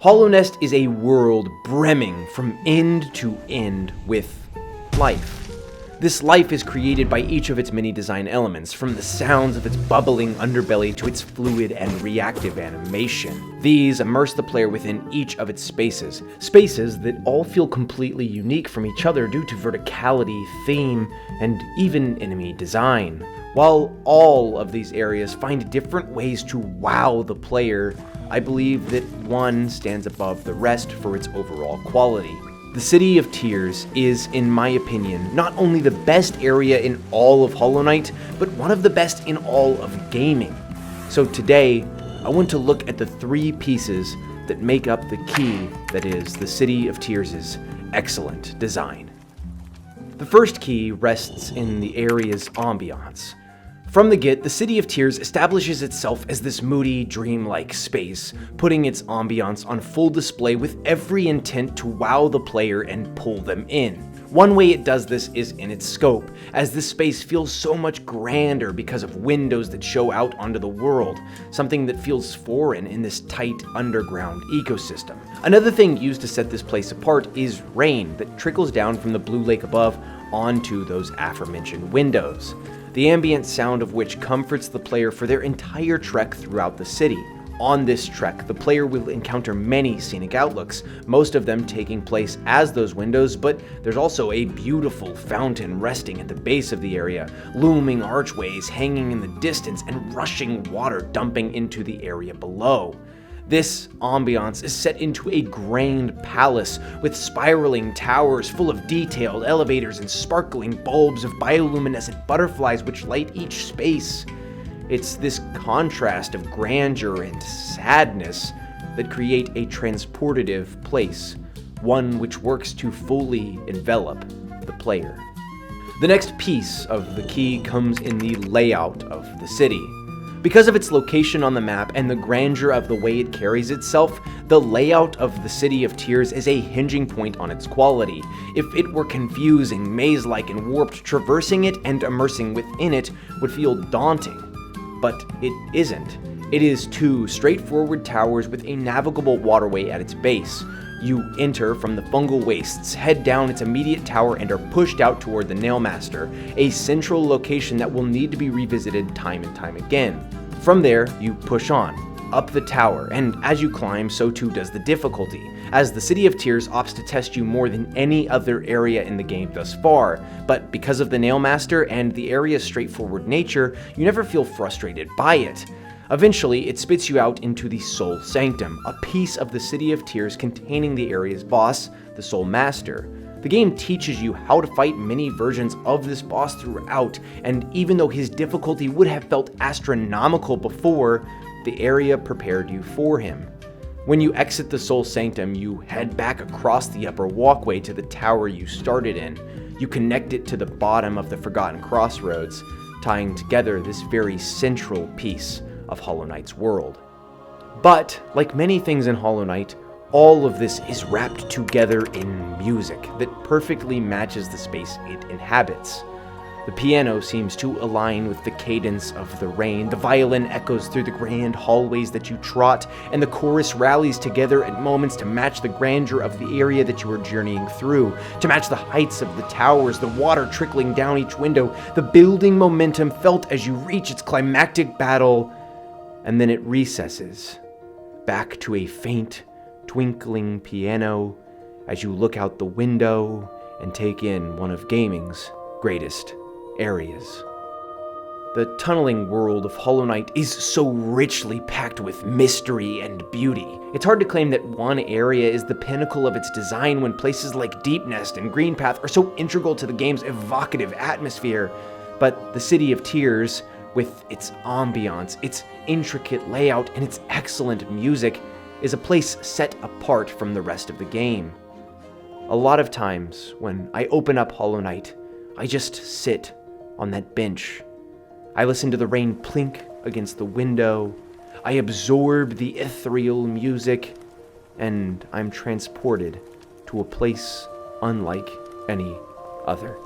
Hollow Nest is a world brimming from end to end with life. This life is created by each of its many design elements, from the sounds of its bubbling underbelly to its fluid and reactive animation. These immerse the player within each of its spaces that all feel completely unique from each other due to verticality, theme, and even enemy design. While all of these areas find different ways to wow the player, I believe that one stands above the rest for its overall quality. The City of Tears is, in my opinion, not only the best area in all of Hollow Knight, but one of the best in all of gaming. So today, I want to look at the three pieces that make up the key that is the City of Tears' excellent design. The first key rests in the area's ambiance. From the get, the City of Tears establishes itself as this moody, dreamlike space, putting its ambiance on full display with every intent to wow the player and pull them in. One way it does this is in its scope, as this space feels so much grander because of windows that show out onto the world, something that feels foreign in this tight underground ecosystem. Another thing used to set this place apart is rain that trickles down from the blue lake above onto those aforementioned windows, the ambient sound of which comforts the player for their entire trek throughout the city. On this trek, the player will encounter many scenic outlooks, most of them taking place as those windows, but there's also a beautiful fountain resting at the base of the area, looming archways hanging in the distance, and rushing water dumping into the area below. This ambiance is set into a grand palace with spiraling towers full of detailed elevators and sparkling bulbs of bioluminescent butterflies which light each space. It's this contrast of grandeur and sadness that create a transportative place, one which works to fully envelop the player. The next piece of the key comes in the layout of the city. Because of its location on the map and the grandeur of the way it carries itself, the layout of the City of Tears is a hinging point on its quality. If it were confusing, maze-like, and warped, traversing it and immersing within it would feel daunting. But it isn't. It is two straightforward towers with a navigable waterway at its base. You enter from the fungal wastes, head down its immediate tower, and are pushed out toward the Nailmaster, a central location that will need to be revisited time and time again. From there, you push on, up the tower, and as you climb, so too does the difficulty, as the City of Tears opts to test you more than any other area in the game thus far. But because of the Nailmaster and the area's straightforward nature, you never feel frustrated by it. Eventually, it spits you out into the Soul Sanctum, a piece of the City of Tears containing the area's boss, the Soul Master. The game teaches you how to fight many versions of this boss throughout, and even though his difficulty would have felt astronomical before, the area prepared you for him. When you exit the Soul Sanctum, you head back across the upper walkway to the tower you started in. You connect it to the bottom of the Forgotten Crossroads, tying together this very central piece of Hollow Knight's world. But, like many things in Hollow Knight, all of this is wrapped together in music that perfectly matches the space it inhabits. The piano seems to align with the cadence of the rain, the violin echoes through the grand hallways that you trot, and the chorus rallies together at moments to match the grandeur of the area that you are journeying through, to match the heights of the towers, the water trickling down each window, the building momentum felt as you reach its climactic battle, and then it recesses back to a faint, twinkling piano as you look out the window and take in one of gaming's greatest areas. The tunneling world of Hollow Knight is so richly packed with mystery and beauty. It's hard to claim that one area is the pinnacle of its design when places like Deep Nest and Green Path are so integral to the game's evocative atmosphere. But the City of Tears, with its ambiance, its intricate layout, and its excellent music, is a place set apart from the rest of the game. A lot of times, when I open up Hollow Knight, I just sit on that bench. I listen to the rain plink against the window, I absorb the ethereal music, and I'm transported to a place unlike any other.